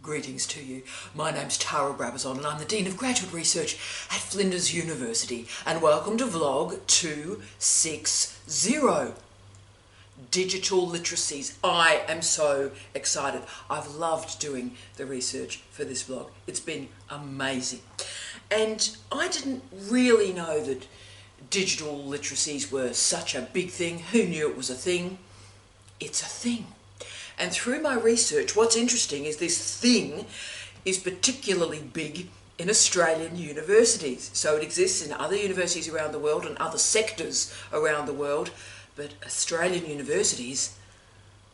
Greetings to you. My name's Brabazon and I'm the Dean of Graduate Research at Flinders University, and welcome to vlog 260. Digital literacies. I am so excited. I've loved doing the research for this vlog. It's been amazing. And I didn't really know that digital literacies were such a big thing. Who knew it was a thing? It's a thing. And through my research, what's interesting is this thing is particularly big in Australian universities. So it exists in other universities around the world and other sectors around the world, but Australian universities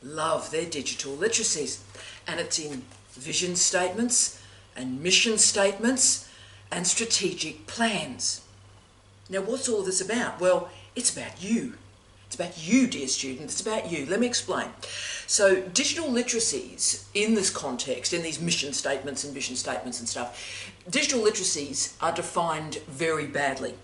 love their digital literacies. And it's in vision statements and mission statements and strategic plans. Now, what's all this about? Well, it's about you. It's about you, dear student. It's about you. Let me explain. So digital literacies in this context, in these mission statements and vision statements and stuff, digital literacies are defined very badly.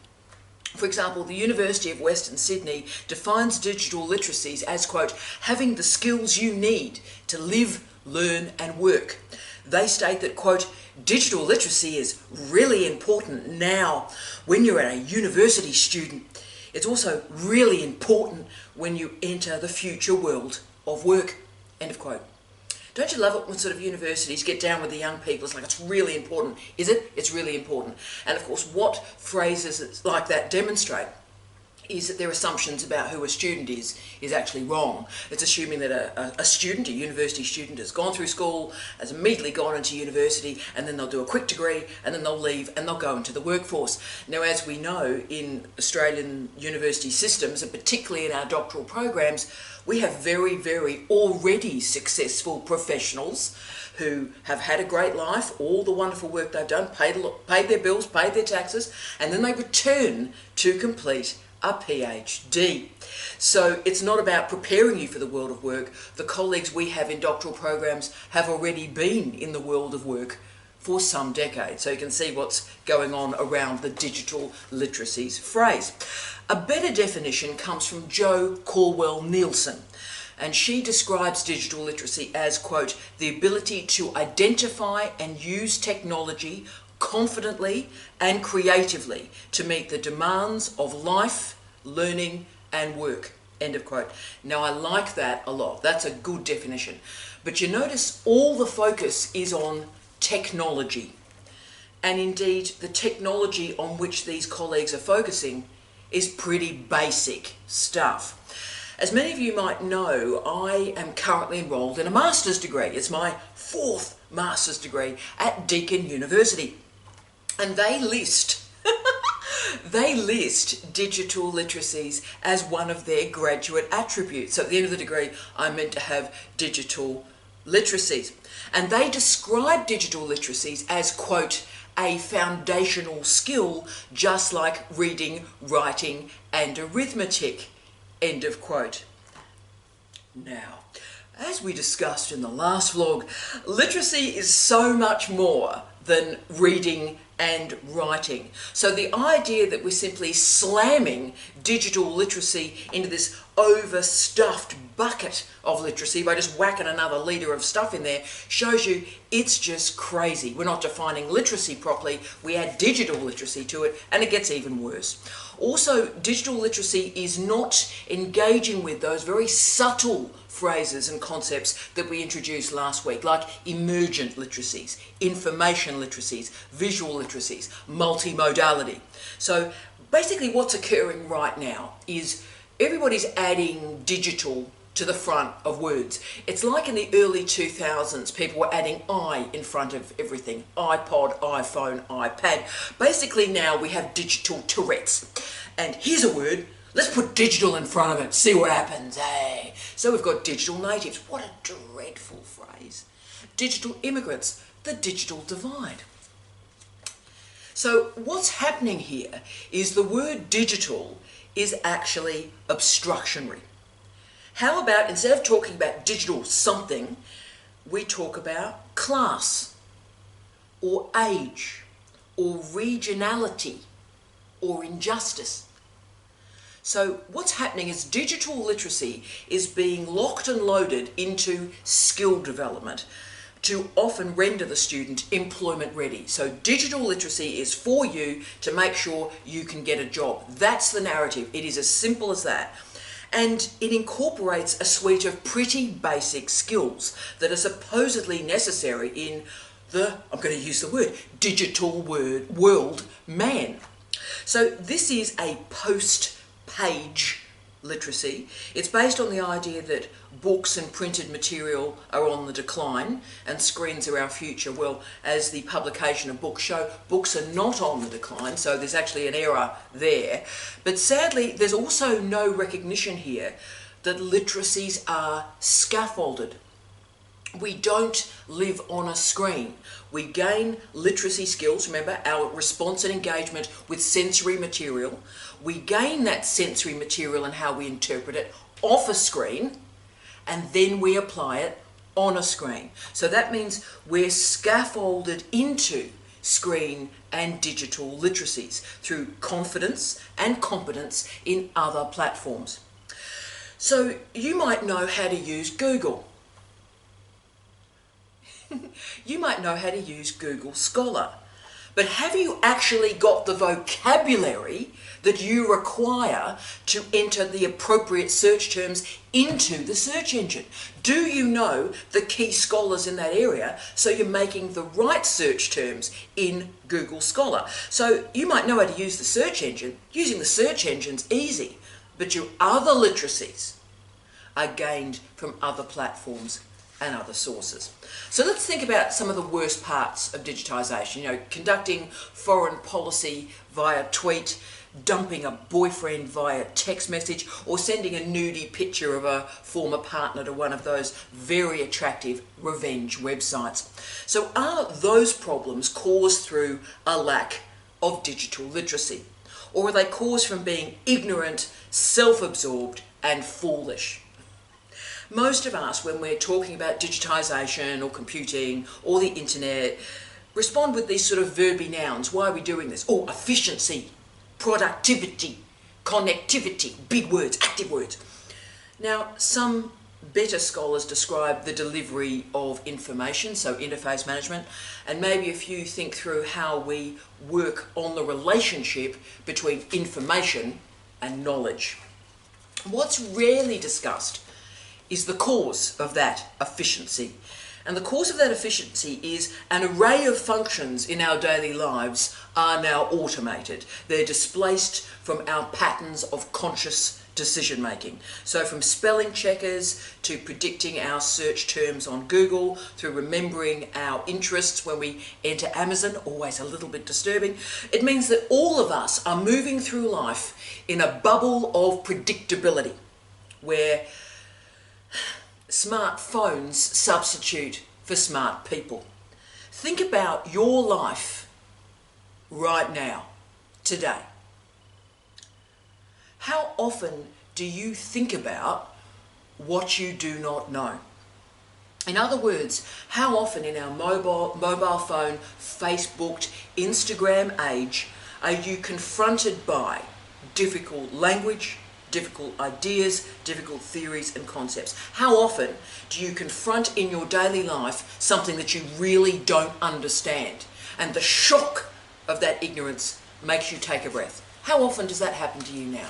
For example, the University of Western Sydney defines digital literacies as, quote, having the skills you need to live, learn and work. They state that, quote, digital literacy is really important now when you're a university student. It's also really important when you enter the future world of work, end of quote. Don't you love it when sort of universities get down with the young people? It's like, it's really important. Is it? It's really important. And of course, what phrases like that demonstrate is that their assumptions about who a student is actually wrong. It's assuming that a student, a university student, has gone through school, has immediately gone into university, and then they'll do a quick degree, and then they'll leave, and they'll go into the workforce. Now, as we know, in Australian university systems, and particularly in our doctoral programs, we have very, very already successful professionals who have had a great life, all the wonderful work they've done, paid their bills, paid their taxes, and then they return to complete a PhD. So it's not about preparing you for the world of work. The colleagues we have in doctoral programs have already been in the world of work for some decades. So you can see what's going on around the digital literacies phrase. A better definition comes from Jo Caldwell-Nielsen, and she describes digital literacy as, quote, the ability to identify and use technology confidently and creatively to meet the demands of life, learning and work, end of quote. Now, I like that a lot. That's a good definition. But you notice all the focus is on technology. And indeed, the technology on which these colleagues are focusing is pretty basic stuff. As many of you might know, I am currently enrolled in a master's degree. It's my 4th master's degree at Deakin University. And they list digital literacies as one of their graduate attributes. So at the end of the degree, I'm meant to have digital literacies. And they describe digital literacies as, quote, a foundational skill, just like reading, writing, and arithmetic, end of quote. Now, as we discussed in the last vlog, literacy is so much more than reading and writing. So the idea that we're simply slamming digital literacy into this overstuffed bucket of literacy by just whacking another litre of stuff in there shows you it's just crazy. We're not defining literacy properly. We add digital literacy to it and it gets even worse. Also, digital literacy is not engaging with those very subtle phrases and concepts that we introduced last week, like emergent literacies, information literacies, visual literacies, multimodality. So basically what's occurring right now is everybody's adding digital to the front of words. It's like in the early 2000s, people were adding I in front of everything. iPod, iPhone, iPad. Basically now we have digital Tourette's. And here's a word, let's put digital in front of it, see what happens, hey. So we've got digital natives. What a dreadful phrase. Digital immigrants, the digital divide. So what's happening here is the word digital is actually obstructionary. How about, instead of talking about digital something, we talk about class, or age, or regionality, or injustice. So what's happening is digital literacy is being locked and loaded into skill development. to often render the student employment ready. So digital literacy is for you to make sure you can get a job. That's the narrative. It is as simple as that. And it incorporates a suite of pretty basic skills that are supposedly necessary in the, I'm going to use the word, digital world man. So this is a post-page literacy. It's based on the idea that books and printed material are on the decline and screens are our future. Well, as the publication of books show, books are not on the decline, so there's actually an error there. But sadly, there's also no recognition here that literacies are scaffolded. We don't live on a screen. We gain literacy skills, remember, our response and engagement with sensory material. We gain that sensory material and how we interpret it off a screen, and then we apply it on a screen. So that means we're scaffolded into screen and digital literacies through confidence and competence in other platforms. So you might know how to use Google. You might know how to use Google Scholar, but have you actually got the vocabulary that you require to enter the appropriate search terms into the search engine? Do you know the key scholars in that area so you're making the right search terms in Google Scholar? So you might know how to use the search engine. Using the search engine's easy, but your other literacies are gained from other platforms and other sources. So let's think about some of the worst parts of digitisation. You know, conducting foreign policy via tweet, dumping a boyfriend via text message, or sending a nudie picture of a former partner to one of those very attractive revenge websites. So are those problems caused through a lack of digital literacy? Or are they caused from being ignorant, self-absorbed and foolish? Most of us, when we're talking about digitisation or computing or the internet, respond with these sort of verby nouns. Why are we doing this? Oh, efficiency, productivity, connectivity, big words, active words. Now, some better scholars describe the delivery of information, so interface management, and maybe if you think through how we work on the relationship between information and knowledge. What's rarely discussed is the cause of that efficiency. And the cause of that efficiency is an array of functions in our daily lives are now automated. They're displaced from our patterns of conscious decision making. So from spelling checkers to predicting our search terms on Google, through remembering our interests when we enter Amazon, always a little bit disturbing. It means that all of us are moving through life in a bubble of predictability where smartphones substitute for smart people. Think about your life right now, today. How often do you think about what you do not know? In other words, how often in our mobile phone, Facebooked, Instagram age are you confronted by difficult language, difficult ideas, difficult theories and concepts? How often do you confront in your daily life something that you really don't understand, and the shock of that ignorance makes you take a breath? How often does that happen to you now?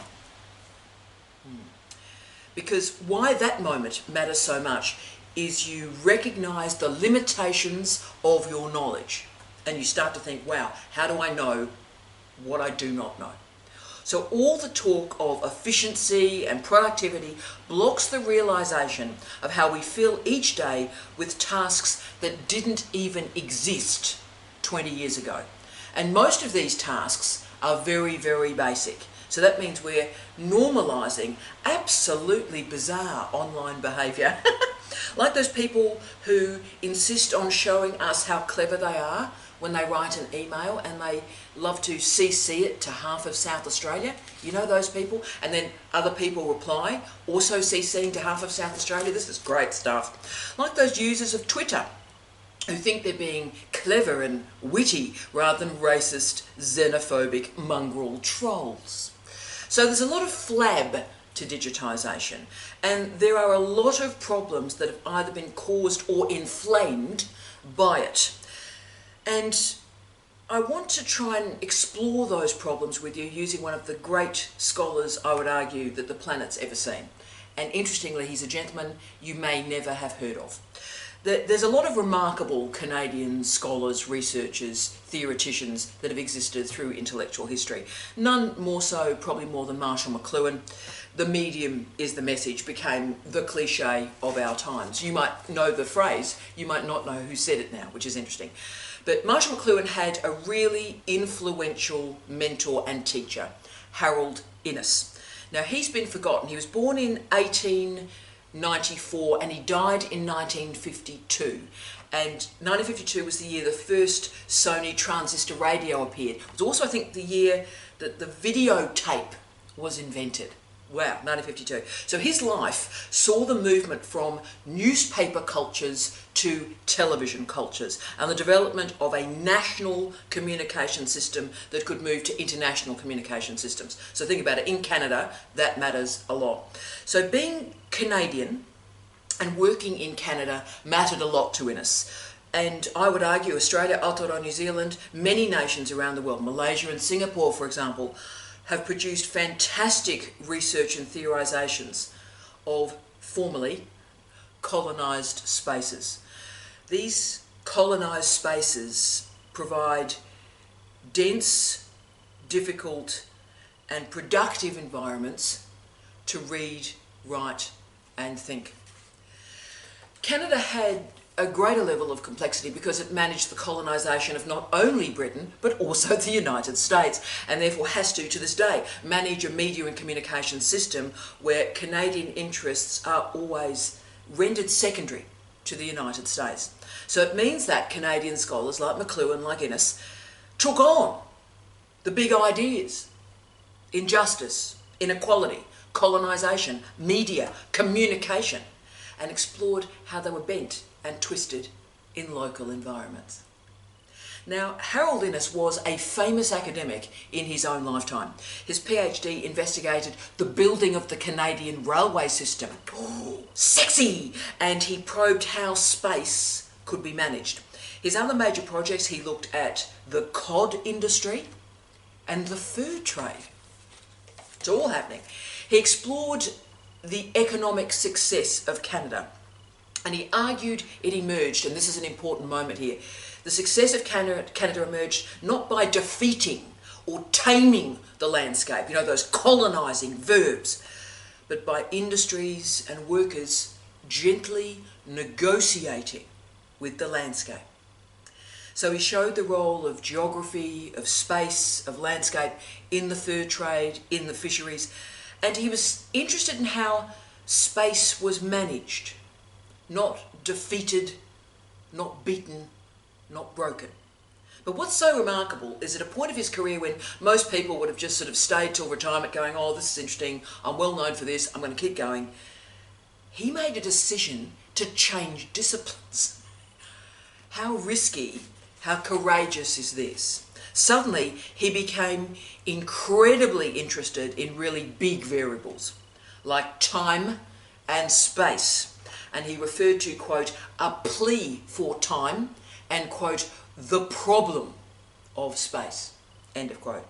Because why that moment matters so much is you recognise the limitations of your knowledge, and you start to think, wow, how do I know what I do not know? So all the talk of efficiency and productivity blocks the realisation of how we fill each day with tasks that didn't even exist 20 years ago. And most of these tasks are very, very basic. So that means we're normalising absolutely bizarre online behaviour. Like those people who insist on showing us how clever they are when they write an email, and they love to CC it to half of South Australia. You know those people? And then other people reply, also CCing to half of South Australia. This is great stuff. Like those users of Twitter who think they're being clever and witty rather than racist, xenophobic, mongrel trolls. So there's a lot of flab to digitisation. And there are a lot of problems that have either been caused or inflamed by it. And I want to try and explore those problems with you using one of the great scholars, I would argue, that the planet's ever seen. And interestingly, he's a gentleman you may never have heard of. There's a lot of remarkable Canadian scholars, researchers, theoreticians that have existed through intellectual history. None more so, probably more than Marshall McLuhan. The medium is the message became the cliche of our times. You might know the phrase, you might not know who said it now, which is interesting. But Marshall McLuhan had a really influential mentor and teacher, Harold Innis. Now, he's been forgotten. He was born in 1894 and he died in 1952. And 1952 was the year the first Sony transistor radio appeared. It was also, I think, the year that the videotape was invented. Wow, 1952. So his life saw the movement from newspaper cultures to television cultures and the development of a national communication system that could move to international communication systems. So think about it, in Canada, that matters a lot. So being Canadian and working in Canada mattered a lot to Innis. And I would argue Australia, Aotearoa, New Zealand, many nations around the world, Malaysia and Singapore, for example, have produced fantastic research and theorisations of formerly colonised spaces. These colonised spaces provide dense, difficult and productive environments to read, write and think. Canada had a greater level of complexity because it managed the colonisation of not only Britain but also the United States, and therefore has to this day manage a media and communication system where Canadian interests are always rendered secondary to the United States. So it means that Canadian scholars like McLuhan, like Innis, took on the big ideas: injustice, inequality, colonisation, media, communication, and explored how they were bent and twisted in local environments. Now, Harold Innis was a famous academic in his own lifetime. His PhD investigated the building of the Canadian railway system. Ooh, sexy! And he probed how space could be managed. His other major projects, he looked at the cod industry and the fur trade. It's all happening. He explored the economic success of Canada, and he argued it emerged, and this is an important moment here, the success of Canada emerged not by defeating or taming the landscape, you know, those colonising verbs, but by industries and workers gently negotiating with the landscape. So he showed the role of geography, of space, of landscape in the fur trade, in the fisheries, and he was interested in how space was managed. Not defeated, not beaten, not broken. But what's so remarkable is at a point of his career when most people would have just sort of stayed till retirement going, oh, this is interesting, I'm well known for this, I'm going to keep going, he made a decision to change disciplines. How risky, how courageous is this? Suddenly, he became incredibly interested in really big variables, like time and space. And he referred to, quote, a plea for time and, quote, the problem of space, end of quote.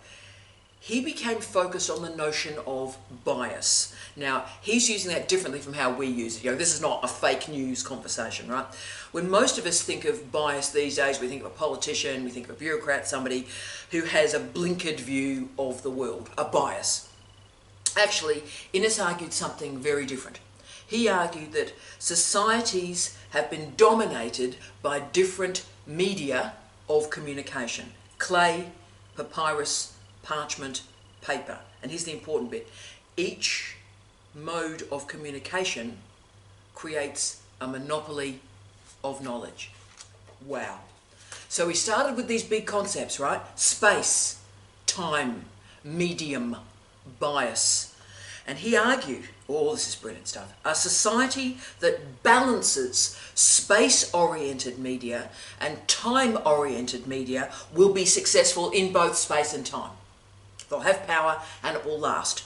He became focused on the notion of bias. Now, he's using that differently from how we use it. You know, this is not a fake news conversation, right? When most of us think of bias these days, we think of a politician, we think of a bureaucrat, somebody who has a blinkered view of the world, a bias. Actually, Innis argued something very different. He argued that societies have been dominated by different media of communication: clay, papyrus, parchment, paper. And here's the important bit. Each mode of communication creates a monopoly of knowledge. Wow. So he started with these big concepts, right? Space, time, medium, bias. And he argued, oh, this is brilliant stuff, a society that balances space-oriented media and time-oriented media will be successful in both space and time. They'll have power and it will last.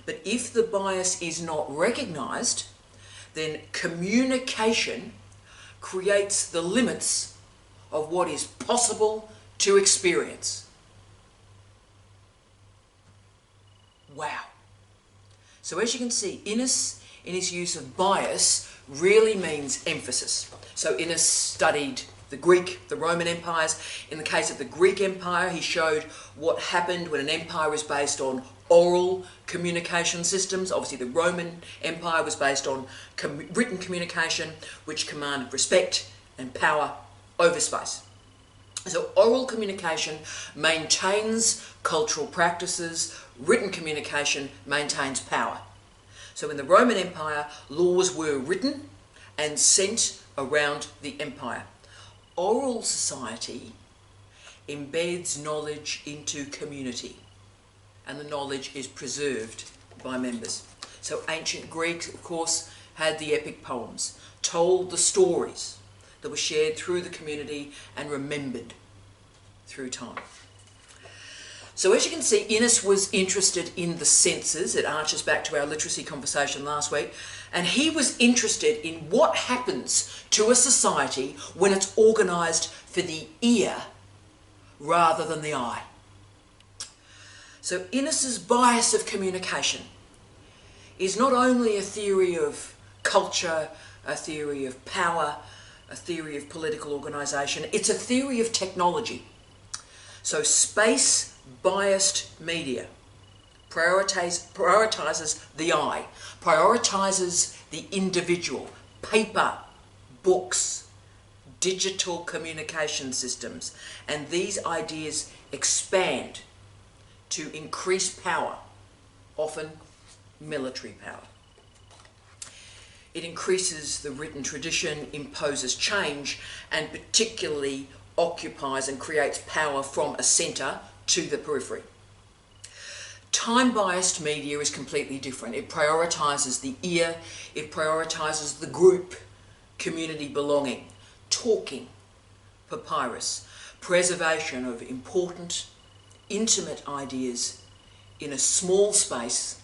But if the bias is not recognised, then communication creates the limits of what is possible to experience. Wow. So as you can see, Innis, in his use of bias, really means emphasis. So Innis studied the Greek, the Roman empires. In the case of the Greek Empire, he showed what happened when an empire is based on oral communication systems. Obviously, the Roman Empire was based on written communication, which commanded respect and power over space. So oral communication maintains cultural practices, written communication maintains power. So in the Roman Empire, laws were written and sent around the empire. Oral society embeds knowledge into community, and the knowledge is preserved by members. So ancient Greeks, of course, had the epic poems, told the stories that were shared through the community and remembered through time. So as you can see, Innis was interested in the senses. It arches back to our literacy conversation last week. And he was interested in what happens to a society when it's organised for the ear rather than the eye. So Innis's bias of communication is not only a theory of culture, a theory of power, a theory of political organisation, it's a theory of technology. So space-biased media prioritises the eye, prioritises the individual, paper, books, digital communication systems, and these ideas expand to increase power, often military power. It increases the written tradition, imposes change, and particularly occupies and creates power from a centre to the periphery. Time-biased media is completely different. It prioritises the ear, it prioritises the group, community belonging, talking, papyrus, preservation of important, intimate ideas in a small space,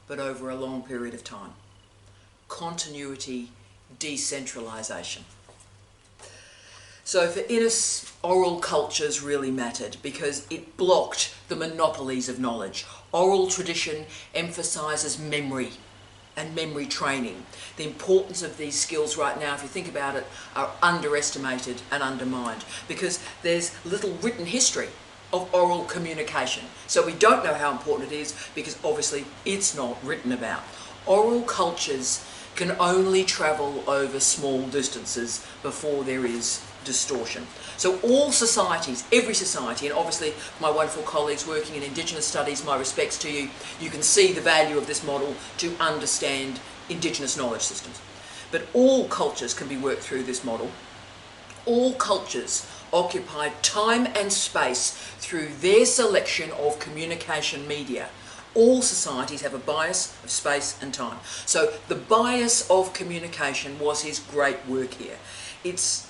but over a long period of time. Continuity, decentralisation. So for Innis, oral cultures really mattered because it blocked the monopolies of knowledge. Oral tradition emphasises memory and memory training. The importance of these skills right now, if you think about it, are underestimated and undermined because there's little written history of oral communication. So we don't know how important it is because obviously it's not written about. Oral cultures can only travel over small distances before there is distortion. So all societies, every society, and obviously my wonderful colleagues working in Indigenous studies, my respects to you, you can see the value of this model to understand Indigenous knowledge systems. But all cultures can be worked through this model. All cultures occupy time and space through their selection of communication media. All societies have a bias of space and time. So the bias of communication was his great work here. It's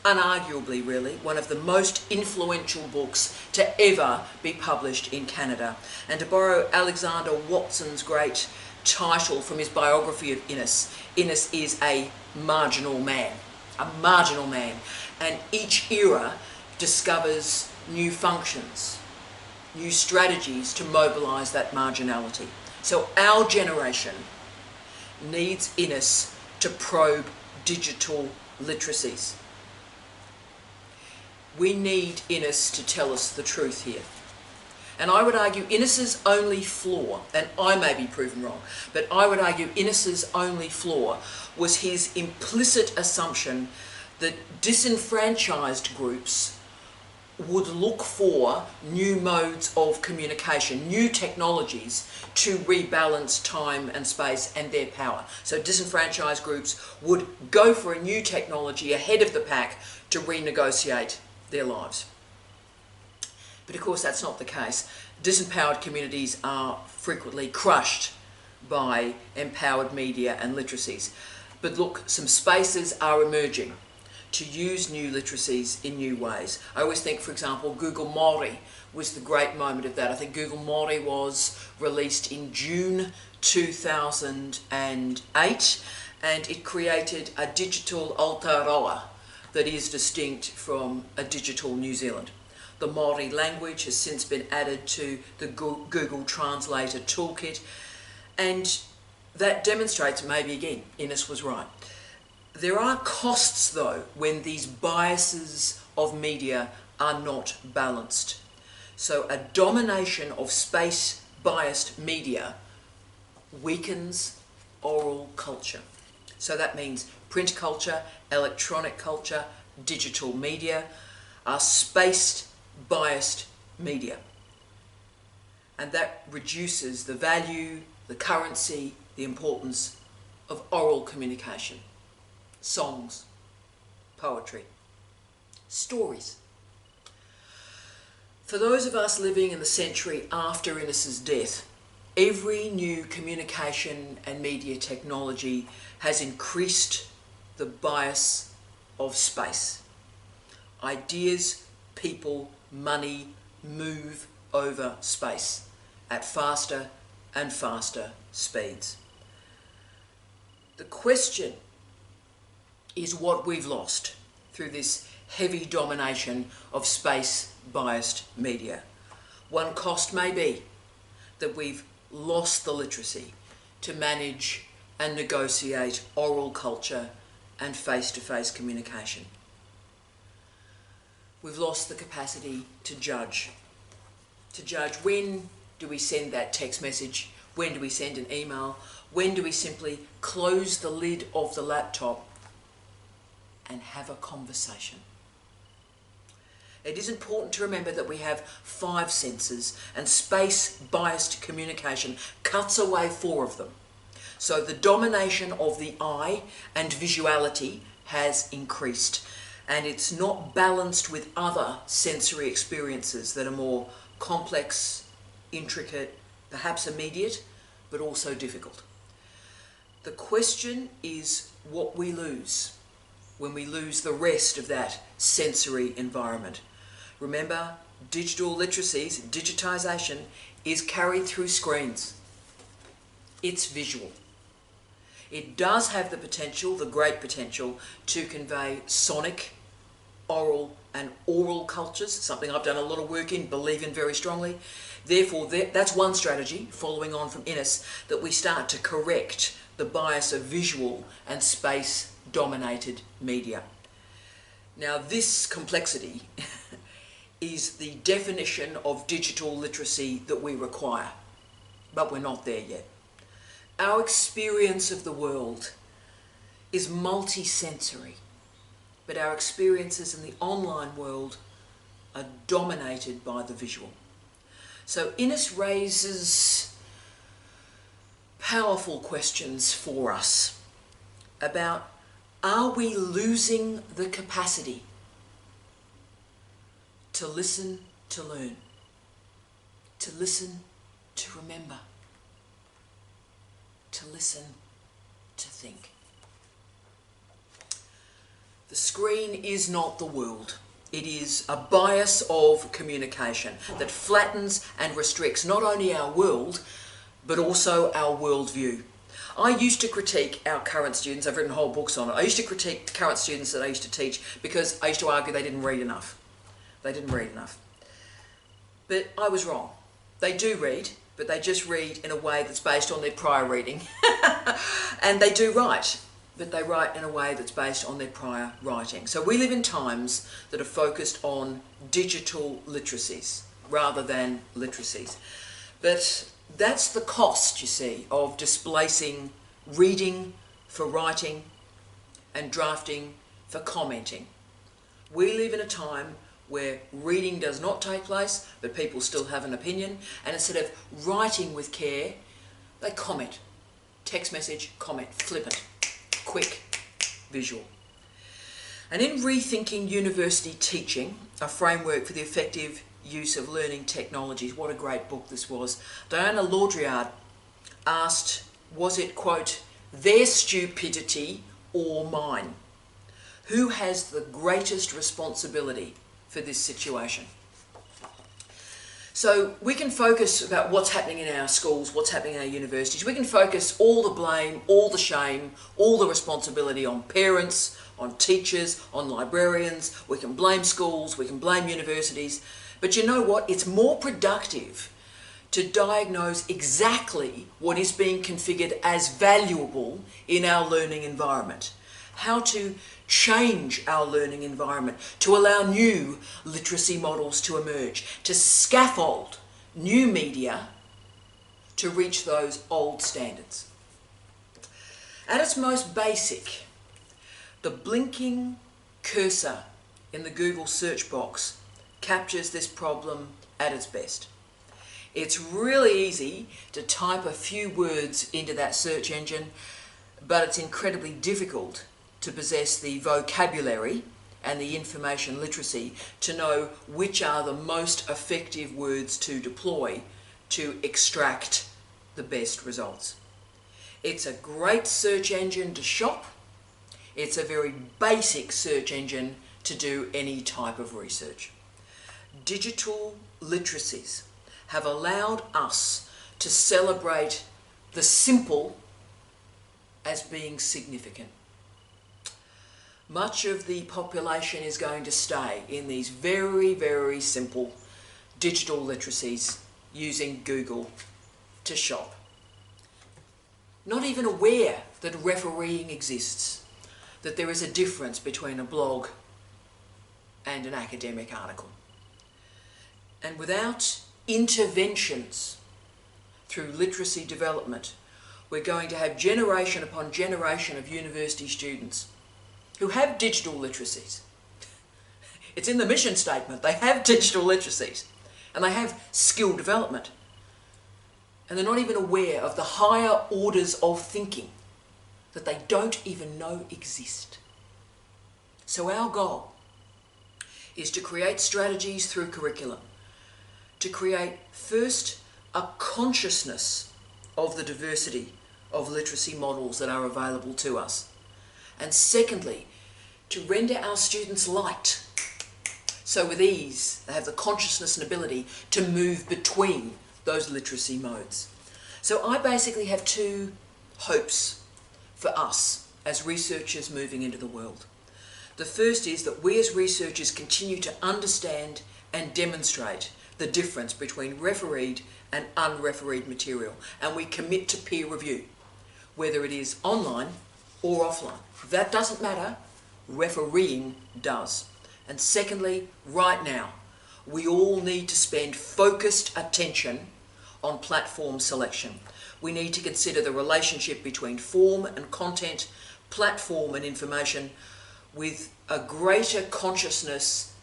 unarguably really one of the most influential books to ever be published in Canada. And to borrow Alexander Watson's great title from his biography of Innis, Innis is a marginal man. A marginal man. And each era discovers new functions, new strategies to mobilise that marginality. So our generation needs Innis to probe digital literacies. We need Innis to tell us the truth here. And I would argue Innis's only flaw, and I may be proven wrong, but I would argue Innis's only flaw was his implicit assumption that disenfranchised groups would look for new modes of communication, new technologies to rebalance time and space and their power. So disenfranchised groups would go for a new technology ahead of the pack to renegotiate their lives. But of course that's not the case. Disempowered communities are frequently crushed by empowered media and literacies. But look, some spaces are emerging to use new literacies in new ways. I always think, for example, Google Māori was the great moment of that. I think Google Māori was released in June 2008, and it created a digital Aotearoa that is distinct from a digital New Zealand. The Māori language has since been added to the Google Translator toolkit, and that demonstrates, maybe again, Innis was right. There are costs, though, when these biases of media are not balanced. So a domination of space-biased media weakens oral culture. So that means print culture, electronic culture, digital media are space-biased media. And that reduces the value, the currency, the importance of oral communication. Songs, poetry, stories. For those of us living in the century after Innis's death, every new communication and media technology has increased the bias of space. Ideas, people, money move over space at faster and faster speeds. The question is what we've lost through this heavy domination of space-biased media. One cost may be that we've lost the literacy to manage and negotiate oral culture and face-to-face communication. We've lost the capacity to judge. To judge, when do we send that text message? When do we send an email? When do we simply close the lid of the laptop and have a conversation? It is important to remember that we have 5 senses, and space-biased communication cuts away 4 of them. So the domination of the eye and visuality has increased, and it's not balanced with other sensory experiences that are more complex, intricate, perhaps immediate, but also difficult. The question is what we lose when we lose the rest of that sensory environment. Remember, digital literacies, digitisation, is carried through screens. It's visual. It does have the potential, the great potential, to convey sonic, oral and oral cultures, something I've done a lot of work in, believe in very strongly. Therefore, that's one strategy, following on from Innis, that we start to correct the bias of visual and space-dominated media. Now, this complexity is the definition of digital literacy that we require, but we're not there yet. Our experience of the world is multi-sensory, but our experiences in the online world are dominated by the visual. So Innis raises powerful questions for us about, are we losing the capacity to listen, to learn, to listen, to remember, to listen, to think? The screen is not the world. It is a bias of communication that flattens and restricts not only our world, but also our worldview. I used to critique our current students. I've written whole books on it. I used to critique the current students that I used to teach because I used to argue they didn't read enough. They didn't read enough. But I was wrong. They do read, but they just read in a way that's based on their prior reading. And they do write, but they write in a way that's based on their prior writing. So we live in times that are focused on digital literacies rather than literacies. But that's the cost, you see, of displacing reading for writing and drafting for commenting. We live in a time where reading does not take place, but people still have an opinion, and instead of writing with care, they comment. Text message, comment, flippant, quick, visual. And in Rethinking University Teaching, a framework for the effective use of learning technologies, what a great book this was, Diana Laudriard asked, was it, quote, their stupidity or mine? Who has the greatest responsibility for this situation? So we can focus about what's happening in our schools, what's happening in our universities. We can focus all the blame, all the shame, all the responsibility on parents, on teachers, on librarians. We can blame schools, we can blame universities. But you know what? It's more productive to diagnose exactly what is being configured as valuable in our learning environment. How to change our learning environment, to allow new literacy models to emerge, to scaffold new media to reach those old standards. At its most basic, the blinking cursor in the Google search box captures this problem at its best. It's really easy to type a few words into that search engine, but it's incredibly difficult to possess the vocabulary and the information literacy to know which are the most effective words to deploy to extract the best results. It's a great search engine to shop. It's a very basic search engine to do any type of research. Digital literacies have allowed us to celebrate the simple as being significant. Much of the population is going to stay in these very, very simple digital literacies using Google to shop. Not even aware that refereeing exists, that there is a difference between a blog and an academic article. And without interventions through literacy development, we're going to have generation upon generation of university students who have digital literacies. It's in the mission statement. They have digital literacies and they have skill development. And they're not even aware of the higher orders of thinking that they don't even know exist. So our goal is to create strategies through curriculum, to create first a consciousness of the diversity of literacy models that are available to us. And secondly, to render our students light. So with ease, they have the consciousness and ability to move between those literacy modes. So I basically have two hopes for us as researchers moving into the world. The first is that we as researchers continue to understand and demonstrate the difference between refereed and unrefereed material, and we commit to peer review, whether it is online or offline. That doesn't matter, refereeing does. And secondly, right now, we all need to spend focused attention on platform selection. We need to consider the relationship between form and content, platform and information, with a greater consciousness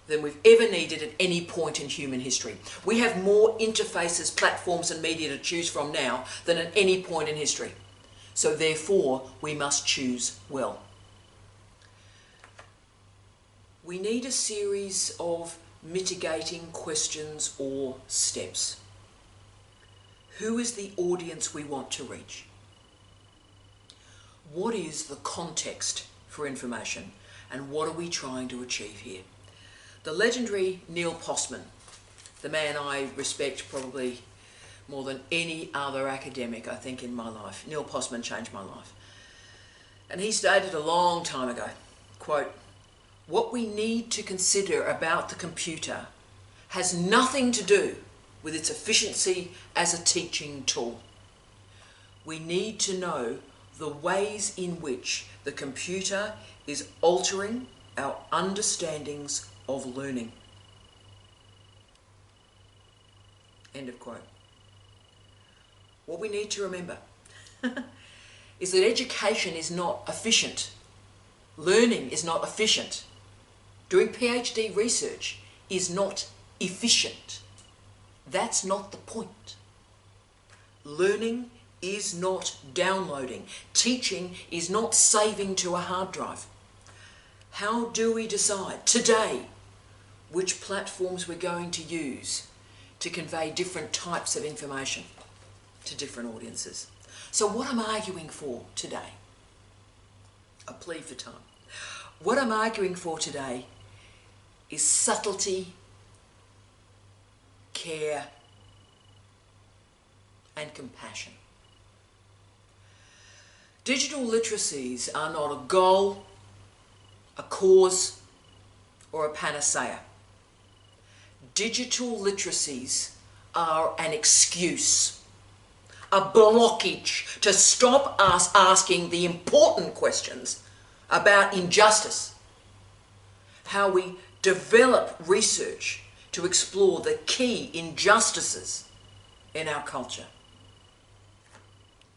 than we've ever needed at any point in human history. We have more interfaces, platforms and media to choose from now than at any point in history. So therefore, we must choose well. We need a series of mitigating questions or steps. Who is the audience we want to reach? What is the context for information, and what are we trying to achieve here? The legendary Neil Postman, the man I respect probably more than any other academic, I think, in my life. Neil Postman changed my life. And he stated a long time ago, quote, "What we need to consider about the computer has nothing to do with its efficiency as a teaching tool. We need to know the ways in which the computer is altering our understandings of learning." End of quote. What we need to remember is that education is not efficient. Learning is not efficient. Doing PhD research is not efficient. That's not the point. Learning is not downloading. Teaching is not saving to a hard drive. How do we decide today which platforms we're going to use to convey different types of information to different audiences? So what I'm arguing for today, a plea for time, What I'm arguing for today is subtlety, care, and compassion. Digital literacies are not a goal, a cause, or a panacea. Digital literacies are an excuse, a blockage to stop us asking the important questions about injustice, how we develop research to explore the key injustices in our culture.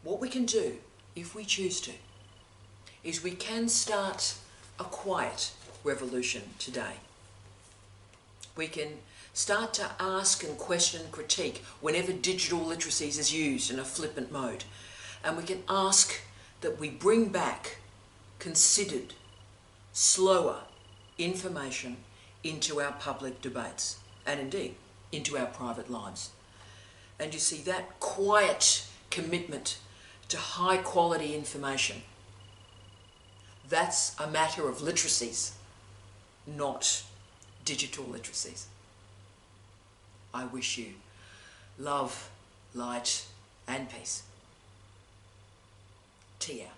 What we can do, if we choose to, is we can start a quiet revolution today. We can start to ask and question and critique whenever digital literacies is used in a flippant mode. And we can ask that we bring back considered, slower information into our public debates and indeed into our private lives. And you see, that quiet commitment to high quality information, that's a matter of literacies, not digital literacies. I wish you love, light and peace. Tia.